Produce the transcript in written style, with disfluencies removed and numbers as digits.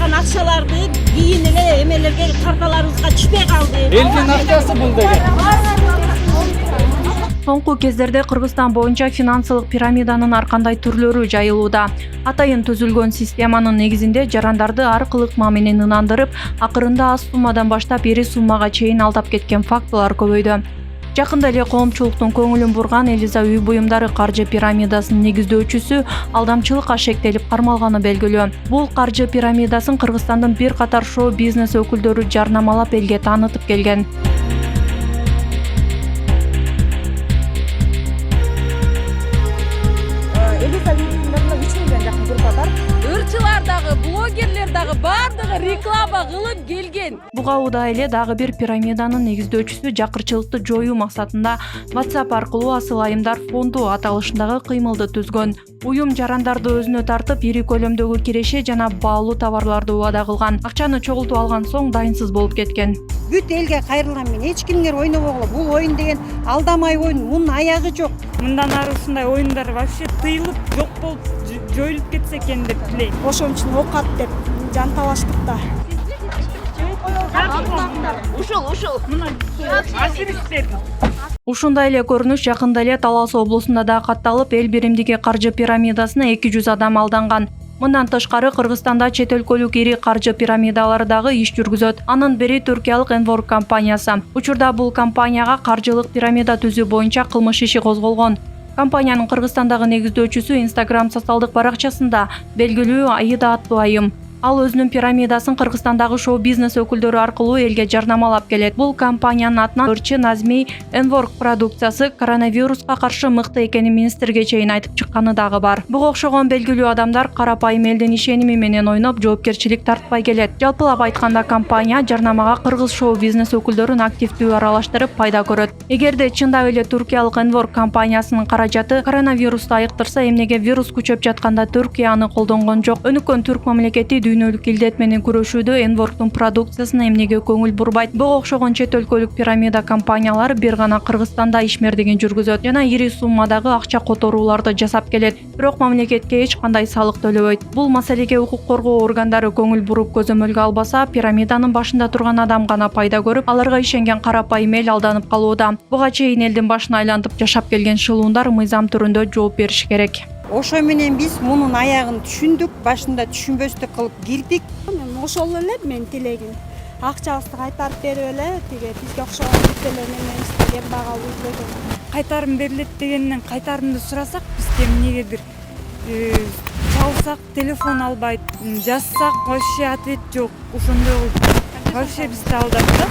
алган акчаларды кийин эле эмелерге карталарыбызга түшпөй калды. Элдин акчасы бул деген. Соңку кездерде Кыргызстан боюнча финансылык пирамиданын ар кандай түрлөрү жайылууда. Атайын түзүлгөн системанын негизинде жарандарды ар кылыкма менен ынандырып, акырында аз суммадан баштап ири суммага чейин алдап кеткен фактылар көбөйдү. Жакында эле коомчулуктун көңүлүн бурган Элиза үй буюмдары каржы пирамидасынын негиздөөчүсү алдамчылыкка шектелип кармалганы белгилүү. Бул каржы пирамидасын Кыргызстандын бир катар шоу-бизнес өкүлдөрү жарнамалап элге таанытып келген. Элиза үй буюмдарында 3 миллион жакын группа бар. Ырчылар дагы, блогерлер дагы бардыгы реклама кылып келген. Буга уда эле дагы бир пирамиданын негиздөөчүсү жакырчылыкты жоюу максатында WhatsApp аркылуу асыл айымдар фонду аталышындагы кыймылды түзгөн. Уюм жарандарды өзүнө тартып, ири көлөмдөгү киреше жана баалуу товарларды убада кылган. Акчаны чогултуп алган соң дайынсыз болуп кеткен. Бүт элге кайрылган мен эч кимдер ойнобогула. Бул оюн деген алдамай оюн, мунун аягы жок. Мындан ары ушундай оюндар вообще тыйылып, жок болуп, жоюлуп кетсе экен деп тилейм. Ошон үчүн окат деп жан талаштык да. Ушундай эле көрүнүш жакында эле Талас облусунда да катталып, эл биримдиги каржы пирамидасына 200 адам алданган. Мындан тышкары Кыргызстанда чет өлкөлүк ири каржы пирамидалары дагы иш жүргүзөт. Анын бири түркиялык Enwork компаниясы. Учурда бул компанияга каржылык пирамида түзүү боюнча кылмыш иши козголгон. Компаниянын Кыргызстандагы негиздөөчүсү Instagram социалдык баракчасында белгилүү Аида аттуу айым. Ал өзүнүн пирамидасын Кыргызстандагы шоу-бизнес өкүлдөрү аркылуу элге жарнамалап келет. Бул компаниянын атынан ырчы Назми Enwork продукциясы коронавируска каршы мыкты экенин министрге чейин айтып чыкканы дагы бар. Буга окшогон белгилүү адамдар карапайым элдин ишеними менен ойноп, жоопкерчилик тартпай келет. Жалпылап айтканда компания жарнамага кыргыз шоу-бизнес өкүлдөрүн активдүү аралаштырып пайда көрөт. Эгерде чындап эле туркиялык Enwork компаниясынын каражаты коронавирусту айыктырса, эмнеге вирус күчөп жатканда Түркия аны колдонгон жок? Өнүккөн түрк мамлекети дүйнөлүк илдет менен күрөшүүдө Enwork'тун продукциясына эмнеге көңүл бурбайт? Буга окшогон чет өлкөлүк пирамида компаниялары бир гана Кыргызстанда ишмердигин жүргүзөт жана ири суммадагы акча которууларды жасап келет. Бирок мамлекетке эч кандай салык төлөбөйт. Бул маселеге укук коргоо органдары көңүл буруп көзөмөлгө албаса, пирамиданын башында турган адам гана пайда көрүп, аларга ишенген карапайым эл алданып калууда. Буга чейин элдин башын айлантып жашап келген шылуундар мыйзам түрүндө жооп бериши керек. Ошо менен биз мунун аягын түшүндүк, башында түшүнбөстүк кылып кирдик. Мен ошол эле мен тилегим. Акчабызды кайтарып берип эле, тиге бизге окшогон бүттөлөр немебизге багалуу үйлөргө. Кайтарым берилет дегенден кайтарымды сурасак, бизге эмнегедир чалсак телефон албайт, жазсак вообще ответ жок. Ошондой болуп вообще бизди алдап да.